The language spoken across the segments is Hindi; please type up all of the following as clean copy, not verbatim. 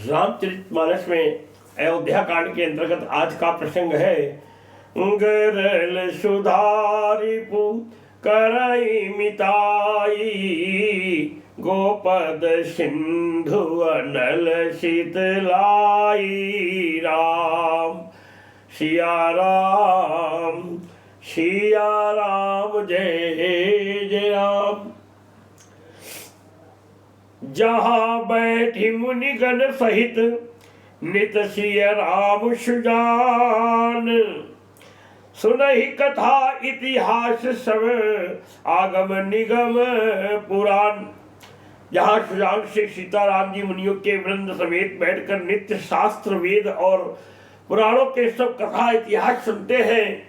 रामचरितमानस में अयोध्या कांड के अंतर्गत आज का प्रसंग है। गरल सुधारिपु करई मिताई, गोपद सिंधु अनल शीतलाई। राम सिया राम जय जय राम। जहाँ बैठी मुनिगण सहित नित सिय राम सुजान, सुनहि कथा इतिहास सब आगम निगम पुराण। जहाँ सुजान से सीताराम जी मुनियों के वृंद समेत बैठकर नित्य शास्त्र वेद और पुराणों के सब कथा इतिहास सुनते हैं।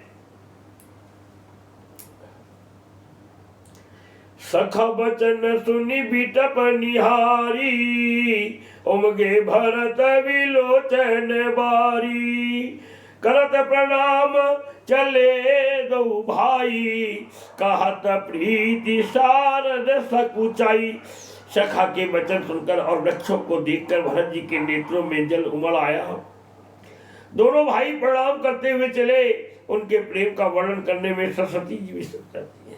सखा बचन सुनि बिटप निहारी, उमगे भरत विलोचन बारी। करत प्रणाम चले दो भाई, कहत प्रीति शारद सकुचाई। सखा के वचन सुनकर और वृक्षों को देखकर भरत जी के नेत्रों में जल उमड़ आया। दोनों भाई प्रणाम करते हुए चले। उनके प्रेम का वर्णन करने में सरस्वती जी भी सकती है।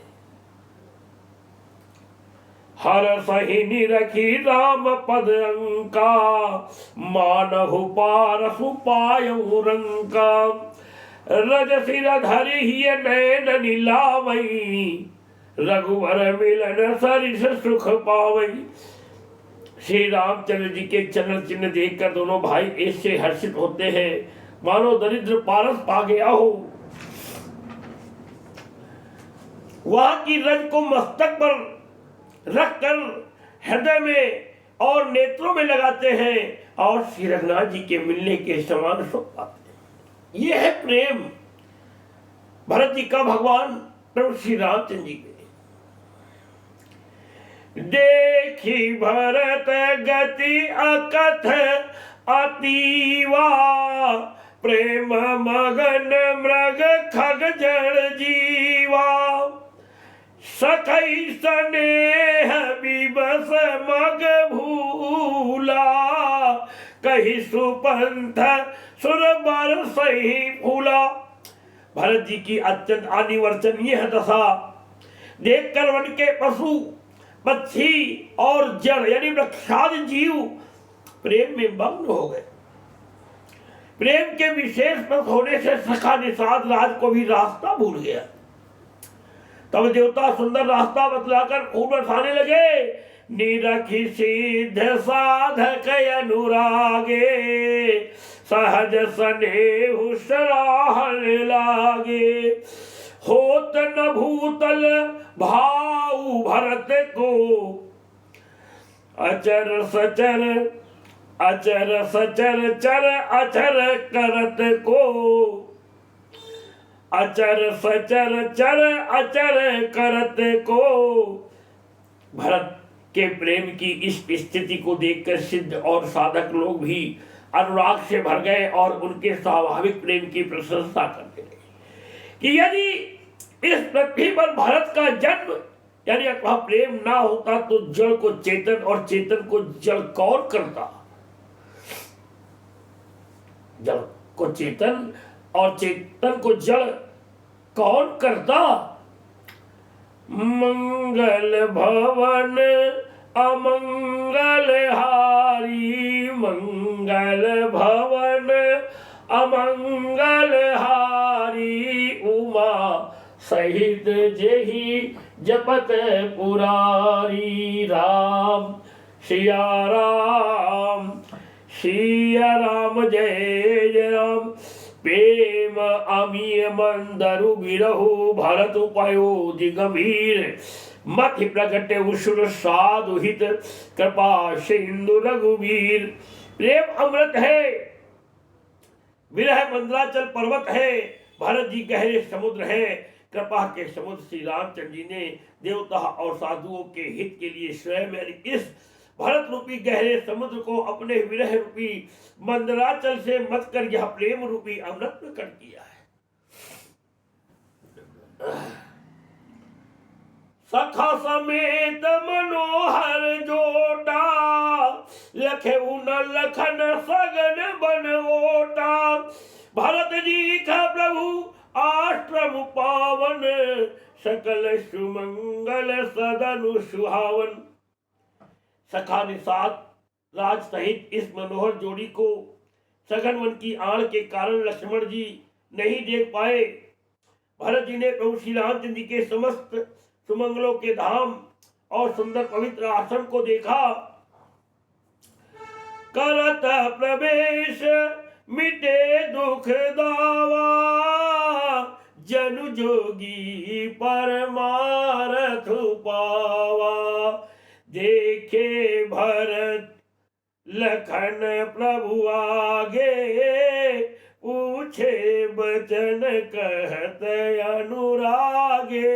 हर सहिनी रखी राम पद अंका, मानहु पारसु पायउ रंका। रज सिर धरि हिय नैन नीलामई, रघुवर मिलन सरिस सुख पावई। श्री रामचंद्र जी के चरण चिन्ह देखकर दोनों भाई ऐसे हर्षित होते हैं मानो दरिद्र पारस पा गया हो। वहां की रज को मस्तक पर रखकर हृदय में और नेत्रों में लगाते हैं और श्री रघुनाथ जी के मिलने के समान सुख पाते हैं। यह है प्रेम भरत जी का भगवान प्रभु श्री रामचंद्र जी के। देखी भरत गति अकथ अतीवा, प्रेम मगन मृग खग जड़ जीवा। सखई स्नेह विवश मग भूला, कही सुपंथ सुरबर सही फूला। भरत जी की अत्यंत अनिवर्चनीय दशा देखकर वन के पशु पक्षी और जड़ यानी वृक्षादि जीव प्रेम में मग्न हो गए। प्रेम के विशेष पथ होने से सखा निषाद राज को भी रास्ता भूल गया। तब देवता सुंदर रास्ता बतलाकर खूब बरसाने लगे। निरखी सिद्ध साधक अनुरागे, सहज स्नेह सराहन लागे। होत न भूतल भाऊ भरत को, अचर सचर अचर सचर चर अचर करत को। अचर सचर चर अचर करत को। भरत के प्रेम की इस स्थिति को देखकर सिद्ध और साधक लोग भी अनुराग से भर गए और उनके स्वाभाविक प्रेम की प्रशंसा करते रहे कि यदि इस पृथ्वी पर भरत का जन्म यानी अथवा प्रेम ना होता तो जड़ को चेतन और चेतन को जड़ कौन करता। जड़ को चेतन और चेतन को जड़ कौन करता। मंगल भवन अमंगल हारी, मंगल भवन अमंगल हारी। उमा सहित जेहि जपत पुरारी। राम सिया राम जय जय राम। प्रेम अमीय मंदरु बिरहु, भरत उपयोधि गंभीर। मति प्रगटे उषुर साधु हित, कृपा सिंधु रघुवीर। प्रेम अमृत है, विरह मंदराचल पर्वत है, भरत जी गहरे समुद्र है। कृपा के समुद्र श्री रामचंद्र जी ने देवता और साधुओं के हित के लिए स्वयं इस भरत रूपी गहरे समुद्र को अपने विरह रूपी मंदराचल से मत कर यह प्रेम रूपी अमृत प्रकट किया है। सखा समेत मनोहर जोटा, लखे उन लखन सगन बनवोटा। भरत जी का प्रभु आश्रम पावन, सकल सुमंगल सदनु सुहावन। सखा ने साथ राज सहित इस मनोहर जोड़ी को सघन वन की आड़ के कारण लक्ष्मण जी नहीं देख पाए। भरत जी ने प्रभु श्री रामचंद्र जी के समस्त सुमंगलों के धाम और सुंदर पवित्र आश्रम को देखा। करत प्रवेश मिटे दुख दावा, जनु जोगी परमारथ पावा। देखे भरत लखन प्रभु आगे, पूछे बचन कहत अनुरागे।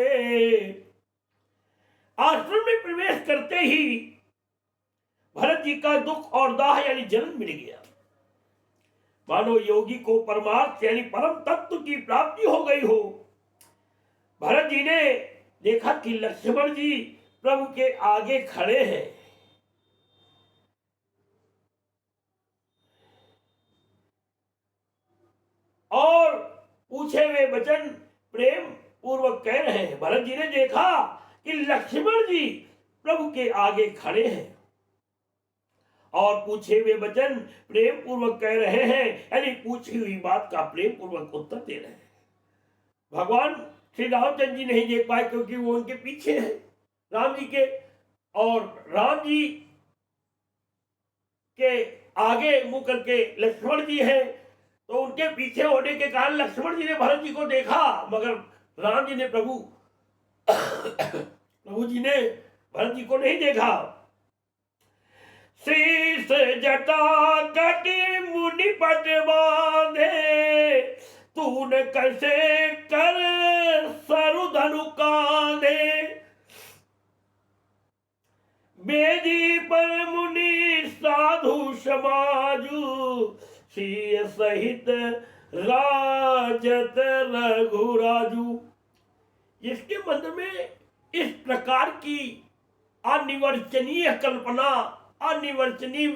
आश्रम में प्रवेश करते ही भरत जी का दुख और दाह यानी जन्म मिल गया। मानो योगी को परमार्थ यानी परम तत्व की प्राप्ति हो गई हो। भरत जी ने देखा कि लक्ष्मण जी प्रभु के आगे खड़े हैं। और पूछे हुए वचन प्रेम पूर्वक कह रहे हैं। भरत जी ने देखा कि लक्ष्मण जी प्रभु के आगे खड़े हैं और पूछे हुए वचन प्रेम पूर्वक कह रहे हैं, यानी पूछी हुई बात का प्रेम पूर्वक उत्तर दे रहे हैं। भगवान श्री रामचंद्र जी नहीं देख पाए क्योंकि वो उनके पीछे हैं राम जी के, और राम जी के आगे मुंह करके लक्ष्मण जी हैं, तो उनके पीछे होने के कारण लक्ष्मण जी ने भरत जी को देखा, मगर राम जी ने प्रभु जी ने भरत जी को नहीं देखा। शीश जटा कटी मुनि पट बांधे, तूने कैसे कर सरु धनु कांधे। बेदी पर मुनि साधु समाजू, सिय सहित राजत रघुराजू। जिसके मन में इस प्रकार की अनिवर्चनीय कल्पना, अनिवर्चनीय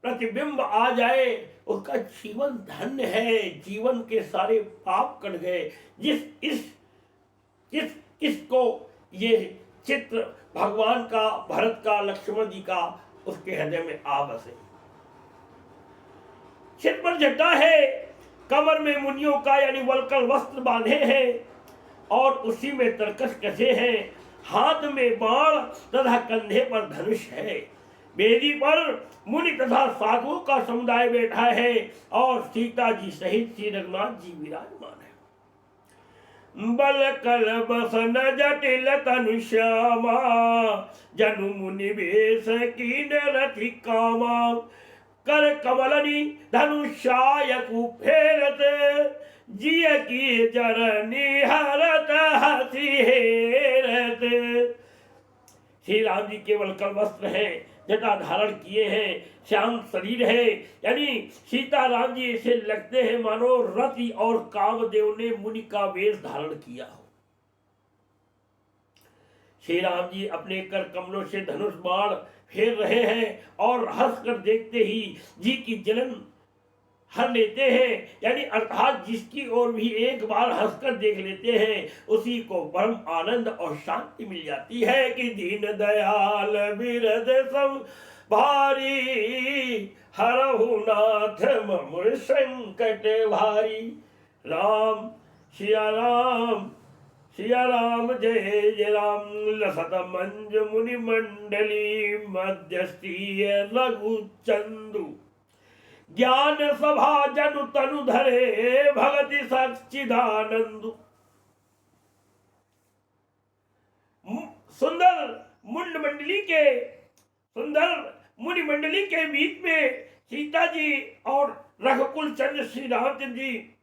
प्रतिबिंब आ जाए, उसका जीवन धन्य है, जीवन के सारे पाप कट गए। किसको ये चित्र भगवान का, भरत का, लक्ष्मण जी का उसके हृदय में आ बसे। सिर पर जटा है, कमर में मुनियों का यानी वलकल वस्त्र बांधे हैं और उसी में तरकश कसे हैं। हाथ में बाण तथा कंधे पर धनुष है। बेदी पर मुनि तथा साधुओं का समुदाय बैठा है और सीता जी सहित श्री रघुनाथ जी विराजमान है। बल कल बसन जटिल तनु श्यामा, जनु मुनि वेश कीन रथि कामा। कर कमलनी धनुषायकु फेरत, जिय की जरनी हरत हसी हेरत। श्री राम जी केवल कल वस्त्र है, जटा धारण किए हैं, श्याम शरीर है, यानी सीता राम जी ऐसे लगते हैं मानो रति और कामदेव ने मुनि का वेश धारण किया हो। श्री राम जी अपने कर कमलों से धनुष बाण फेर रहे हैं और हंसकर देखते ही जी की जलन हर लेते हैं, यानी अर्थात जिसकी ओर भी एक बार हंसकर देख लेते हैं उसी को परम आनंद और शांति मिल जाती है। कि दीन दयाल बिरद सम भारी, हरहु नाथ मम संकट भारी। राम सिया राम, सिया राम जय जय राम। लसत मंज मुनि मंडली, मध्यस्थी रघु चंदु। ज्ञान सभा जनु तनु धरे, भगति सच्चिदानंदु। सुंदर मुनि मंडली के बीच में सीता जी और रघुकुल चंद्र श्री रामचंद्र जी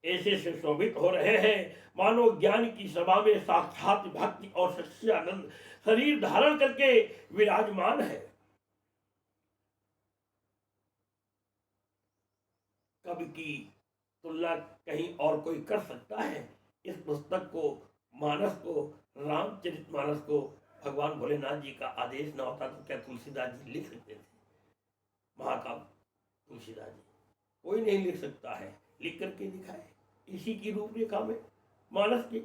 ऐसे सुशोभित हो रहे हैं मानो ज्ञान की सभा में साक्षात भक्ति और सच्चिदानंद शरीर धारण करके विराजमान है। कवि की तुलना कहीं और कोई कर सकता है? इस पुस्तक को, मानस को रामचरितमानस को भगवान भोलेनाथ जी का आदेश न होता तो क्या तुलसीदास जी लिख सकते थे? महाकाव्य तुलसीदास जी कोई नहीं लिख सकता है, लिख करके दिखाए। इसी की रूपरेखा में मानस के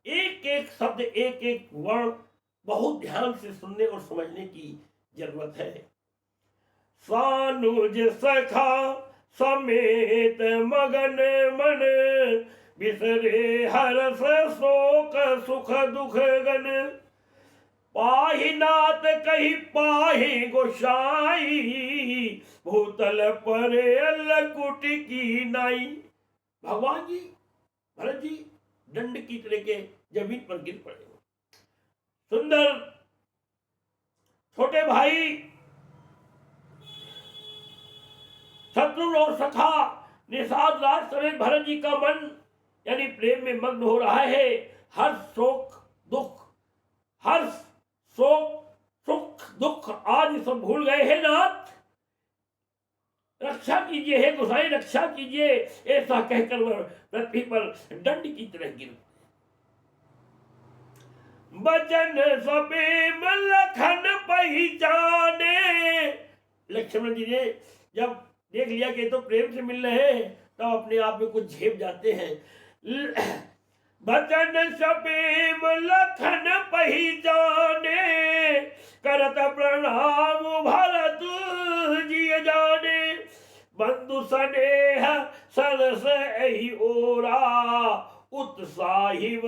एक एक शब्द, एक एक वर्ण बहुत ध्यान से सुनने और समझने की जरूरत है। सानुज सखा समेत मगन मन, बिसरे हर्ष शोक सुख दुख गन, पाहि नाथ कही पाहि गोसाई, भूतल पर लकुट की नाई। भगवान जी भरत जी दंड की तरह के जमीन पर गिर पड़े। सुंदर छोटे भाई शत्रुघ्न और सखा निषाद राज समेत भरत जी का मन यानी प्रेम में मग्न हो रहा है। हर्ष शोक दुख, हर्ष शोक सुख दुख आज सब भूल गए हैं नाथ, रक्षा कीजिए हे गोसाई, रक्षा कीजिए, ऐसा कहकर वह पृथ्वी पर दंड की तरह गिर। बचन सबेम लखन पहचाने, लक्ष्मण जी ने जब देख लिया कि तो प्रेम से मिल रहे हैं तो अपने आप में कुछ झेप जाते हैं। बचन सबेम लखन पहचाने, करत प्रणाम भरत जी जाने, बंधु स्नेह सरस एहि ओरा, उत्साहिव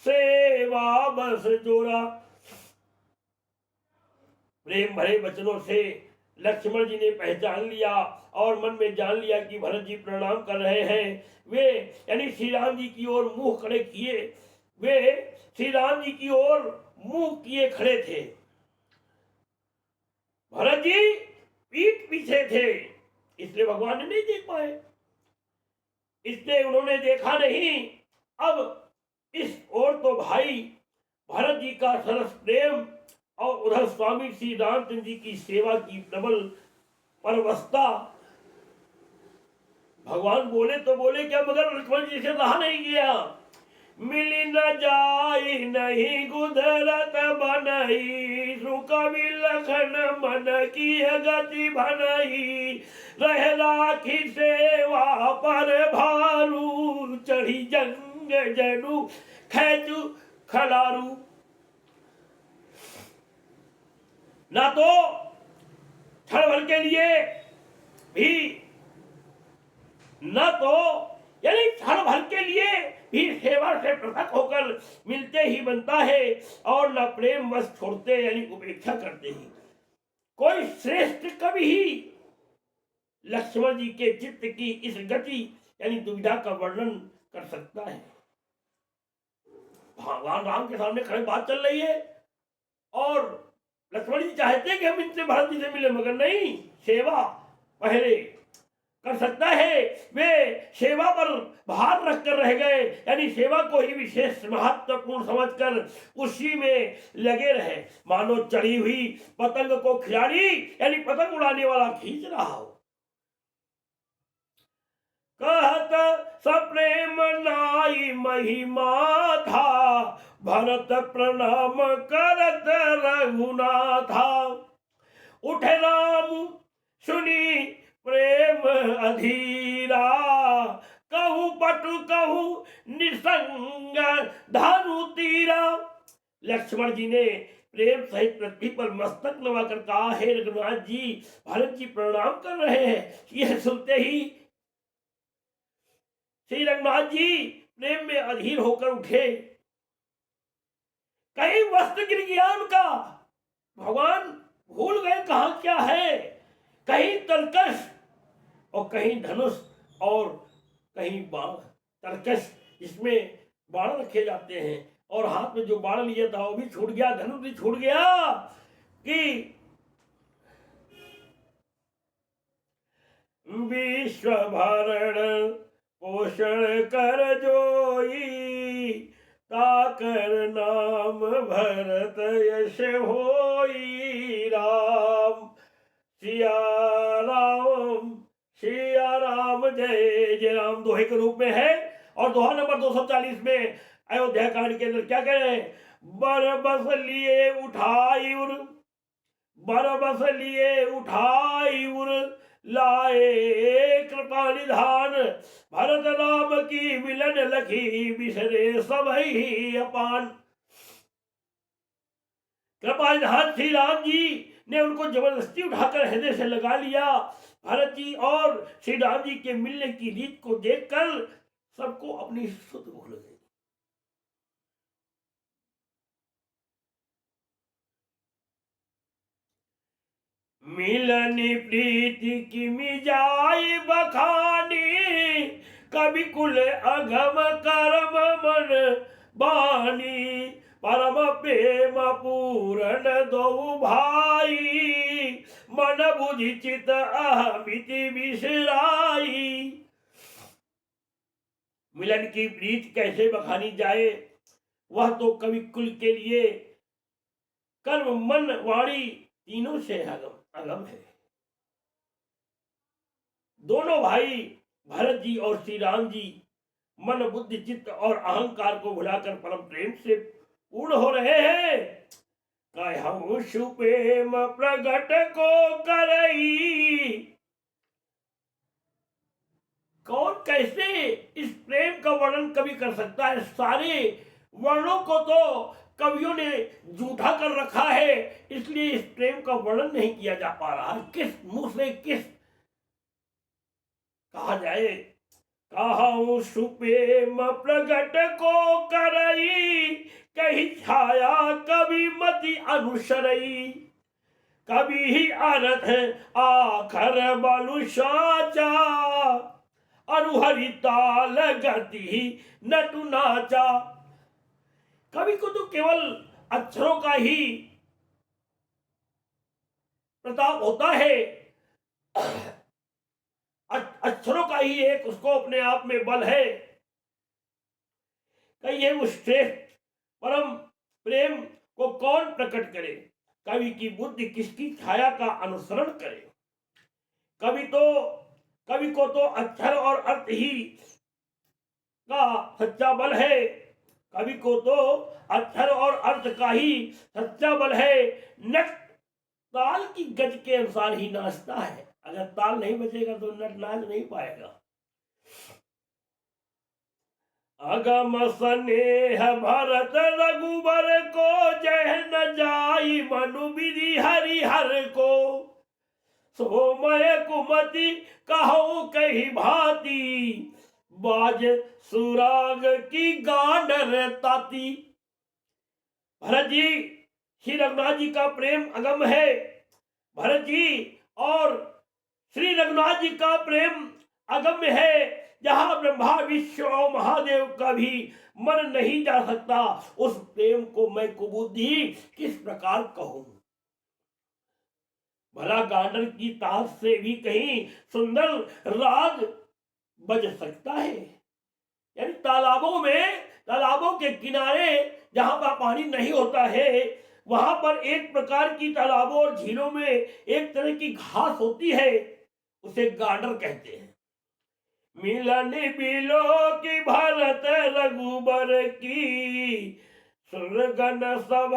सेवा बस जोरा। प्रेम भरे वचनों से लक्ष्मण जी ने पहचान लिया और मन में जान लिया कि भरत जी प्रणाम कर रहे हैं। वे यानी श्री राम जी की ओर मुंह खड़े किए, वे श्री राम जी की ओर मुंह किए खड़े थे। भरत जी पीठ पीछे थे, इसलिए भगवान ने नहीं देख पाए, इसलिए उन्होंने देखा नहीं। अब इस ओर तो भाई भरत जी का सरस प्रेम और उधर स्वामी श्री रामचंद्र जी की सेवा की प्रबल परवस्ता। भगवान बोले तो बोले क्या, मगर लक्ष्मण जी से रहा नहीं गया। मिली न जाई नहीं गुदरत बनई, सुकवि लखन मन की गति बनई, रह राखी सेवा पर भारू, चढ़ी जंग जनु खैचु खलारू। ना तो क्षण भर के लिए भी, न तो यानी क्षण भर के लिए भी सेवा से पृथक होकर मिलते ही बनता है, और न प्रेम वश छोड़ते यानी उपेक्षा करते ही। कोई श्रेष्ठ कवि ही लक्ष्मण जी के चित्त की इस गति यानी दुविधा का वर्णन कर सकता है। भगवान राम के सामने खड़े बात चल रही है और लक्ष्मण जी चाहते हैं कि हम इनसे भरत जी से मिले, मगर नहीं, सेवा पहले कर सकता है। वे सेवा पर भार रखकर रह गए, यानी सेवा को ही विशेष महत्वपूर्ण समझकर उसी में लगे रहे, मानो चढ़ी हुई पतंग को खिलाड़ी यानी पतंग उड़ाने वाला खींच रहा हो। कहत सप्रेम नाई महिमा था, भरत प्रणाम करत रघुनाथा, उठे राम सुनी प्रेम अधीरा, कहूँ पटु कहूँ निसंग धनु तीरा। लक्ष्मण जी ने प्रेम सहित पृथ्वी पर मस्तक नवाकर कहा, हे रघुनाथ जी, भरत जी प्रणाम कर रहे हैं। यह सुनते ही श्री रघुनाथ जी प्रेम में अधीर होकर उठे। कहीं वस्त्र गिर गया उनका, भगवान भूल गए कहाँ क्या है। कहीं तर्कश और कहीं धनुष और कहीं बाण, तर्कश जिसमें बाण रखे जाते हैं और हाथ में जो बाण लिया था वो भी छूट गया, धनुष भी छूट गया। कि विश्व भरण पोषण कर जोई, ताकर नाम भरत यश होई। राम सिया राम, सिया राम जय जय राम दोहे के रूप में है। और दोहा नंबर 240 में अयोध्या कांड के अंदर क्या कह रहे हैं, बर बस लिए उठाई उर, बर बस लिए उठाई उर, लाए कृपा निधान, भरत राम की मिलन लखी, बिसरे सब ही अपान। कृपा निधान श्री राम जी ने उनको जबरदस्ती उठाकर हृदय से लगा लिया। भरत जी और श्री राम जी के मिलने की रीत को देखकर सबको अपनी सुध भूल गई। मिलन प्रीति की मिजाई बखानी, कवि कुल अघम करम मन बानी, परम प्रेम पूरण दो भाई, मन बुझि चित अहमिति बिसराई। मिलन की प्रीति कैसे बखानी जाए, वह तो कवि कुल के लिए कर्म मन वाणी तीनों से अगम है। दोनों भाई भरत जी और श्री राम जी मन बुद्धि चित्त और अहंकार को भुलाकर परम प्रेम से पूर्ण हो रहे हैं। कहूं सुप्रेम प्रगट को करई, कौन कैसे इस प्रेम का वर्णन कवि कर सकता है। सारे वर्णों को तो कवियों ने झूठा कर रखा है, इसलिए इस प्रेम का वर्णन नहीं किया जा पा रहा है। किस मुंह से किस कहा जाए। कहूं सुप्रेम प्रगट को करई, कही छाया कवि मति अनुसरई, कभी ही अर्थ आखर बलु साचा, अनुहरि ताल गति नटु नाचा। कवि को तो केवल अक्षरों का ही प्रताप होता है, अक्षरों का ही एक उसको अपने आप में बल है। कहिए उस श्रेष्ठ परम प्रेम को कौन प्रकट करे, कवि की बुद्धि किसकी छाया का अनुसरण करे। कवि को तो अक्षर और अर्थ ही का सच्चा बल है, कवि को तो अक्षर और अर्थ का ही सच्चा बल है। नट ताल की गज के अनुसार ही नाचता है, अगर ताल नहीं बचेगा तो नट नाच नहीं पाएगा। अगम स्नेह भरत रघुबर को, जह न जाई मनु विधि हरिहर को, सोमय कुमति कहो कही भांति, बाज सुराग की गांडर ताती। भरत जी श्री रघुनाथ जी का प्रेम अगम है। भरत जी और श्री रघुनाथ जी का प्रेम अगम्य है। जहां ब्रह्मा विष्णु और महादेव का भी मन नहीं जा सकता, उस प्रेम को मैं कुबुद्धि किस प्रकार कहूं। भला गांडर की ताश से भी कहीं सुंदर राग बज सकता है। यानी तालाबों के किनारे जहां पर पानी नहीं होता है, वहां पर एक प्रकार की तालाबों और झीलों में एक तरह की घास होती है, उसे गांडर कहते हैं। मिलन बिलो की भरत रघुबर की, सुरगन सब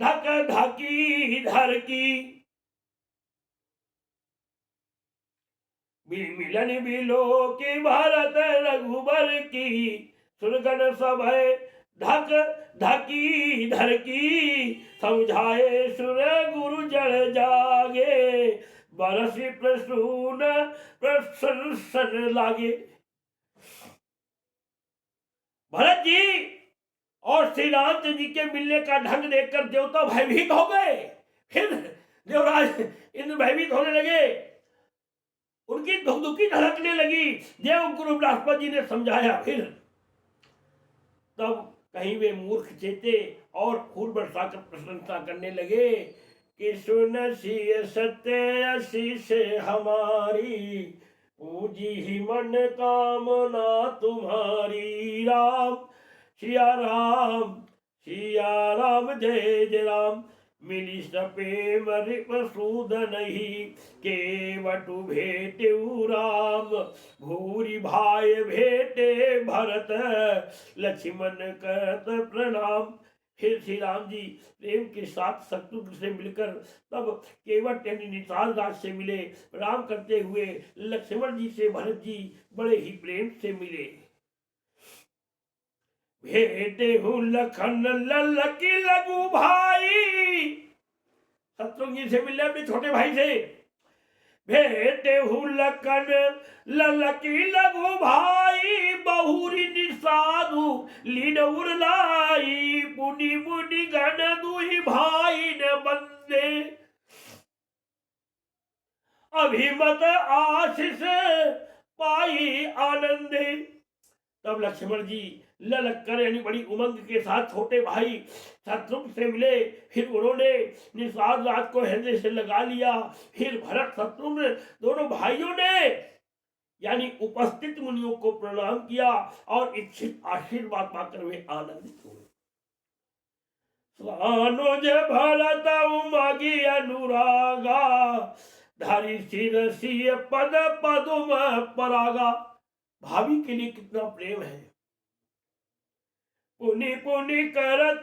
धक धकी धर की। मिलन बिलो की भरत रघुबर की, सुरगन सब धक धकी धर की। समझाए सुर गुरु जड़ जागे, बरसी प्रसून प्रसन्न लागे। भरत जी और श्री रामचंद्र जी के मिलने का ढंग देखकर देवता भयभीत हो गए। फिर देवराज इंद्र भयभीत होने लगे, उनकी धुकधुकी धड़कने लगी। देव गुरु बृहस्पति जी ने समझाया, फिर तब कहीं वे मूर्ख चेते और फूल बरसाकर प्रशंसा करने लगे कि सुन सी सत्य आशीष हमारी, पूजी ही मन कामना तुम्हारी। राम सिया राम जय जय राम। मिली सपेम रिपसूदन ही केवटु भेटेउ राम। भूरी भाई भेटे भरत लक्ष्मण करत प्रणाम। फिर श्री राम जी प्रेम के साथ शत्रुघ्न से मिलकर तब केवट यानी निषाद राज से मिले। प्रणाम करते हुए लक्ष्मण जी से भरत जी बड़े ही प्रेम से मिले। भेटे हूँ लखन ललकी लगू भाई, शत्रुघ्न जी से मिले अपने छोटे भाई से। भेटे हूँ लखन ललकी लगू भाई, बहुरी निषादु लीन उरलाई। पुनि मुनि गण दुहि भाई न बंदे, अभिमत आशीष पाई आनंदे। तब लक्ष्मण जी ललक कर यानी बड़ी उमंग के साथ छोटे भाई शत्रुघ्न से मिले। फिर उन्होंने निषाद राज को हृदय से लगा लिया। फिर भरत शत्रुघ्न दोनों भाइयों ने यानी उपस्थित मुनियों को प्रणाम किया और इच्छित आशीर्वाद पाकर वे आनंदित हुए। स्वानुज भरत उमगी अनुरागा, धारी सिर सिय पद पदुम परागा। भाभी के लिए कितना प्रेम है। पुनि पुनि करत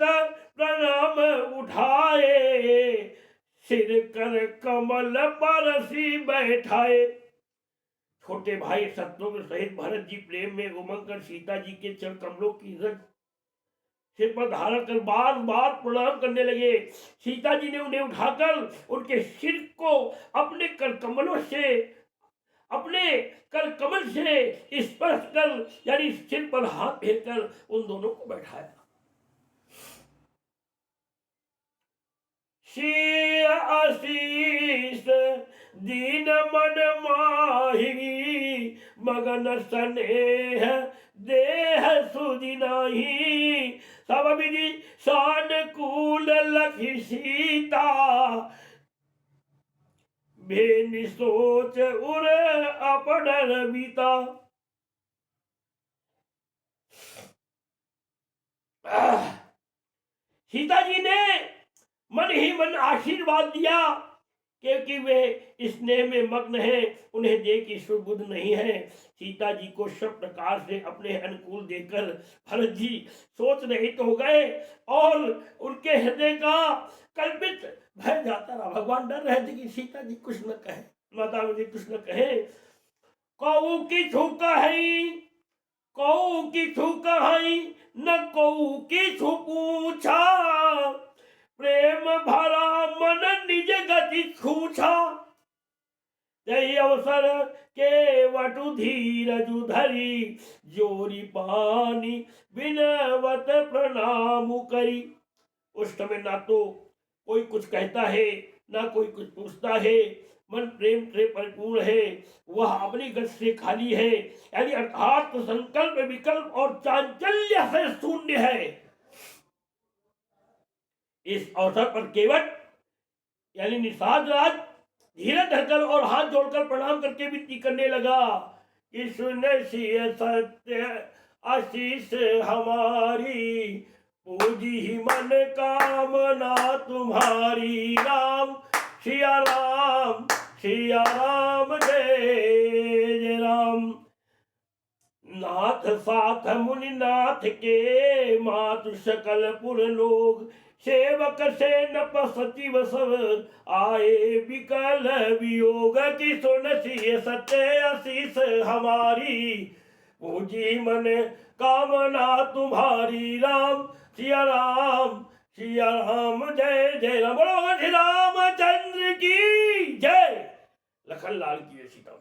प्रणाम उठाए, सिर कर कमल परसी बैठाए। छोटे भाई शत्रुघ्न सहित भरत जी प्रेम में उमंग कर सीता जी के चरण कमलों की इज्जत सिर पर धारण कर बार बार प्रणाम करने लगे। सीता जी ने उन्हें उठाकर उनके सिर को अपने कर कमलों से अपने कर कमल से स्पर्श कर यानी सिर पर हाथ फेरकर उन दोनों को बैठाया। श्री आशीष दीन मन माही, मगन स्नेह देह सुधि नाही। सब विधि सानुकूल लखी सीता, बेनि सोच उर अपनर बीता। सीता जी ने मन ही मन आशीर्वाद दिया क्योंकि वे स्नेह में मग्न हैं, उन्हें देख के सुबुद्ध नहीं है। सीता जी को सब प्रकार से अपने अनुकूल देकर भरत जी सोच रहित हो गए और उनके हृदय का कल्पित भय जाता रहा। भगवान डर रहे थे कि सीता जी कुछ न कहे, माता मुझे कुछ न कहे। कौ की थूक है, कौ की थूक है, न कौ की थू पूछा। प्रेम भरा मन निज गति खूछा। यही अवसर के वटु धीरजु धरी, जोरी पानी विनवत प्रणाम करी। उस समय ना तो कोई कुछ कहता है ना कोई कुछ पूछता है, मन प्रेम से परिपूर्ण है, वह अपनी गति से खाली है यानी अर्थात संकल्प विकल्प और चांचल्य से शून्य है। इस अवसर पर केवट यानी निषाद राज धीरज धरकर और हाथ जोड़कर प्रणाम करके विनती करने लगा कि सुनसिय सत्य आशीष हमारी, पूजी ही मन कामना तुम्हारी। राम सिया राम सिया राम जय जय राम। नाथ साथ मुनि नाथ के, मातु सकल पुर लोग। सेवक से नप सचिव सब, आए विकल वियोग। की सुनसिय सत्य आशीष हमारी, पूजी मन कामना तुम्हारी। राम सिया राम जय जय राम। बोलो श्री रामचंद्र की जय। लखन लाल की सीता।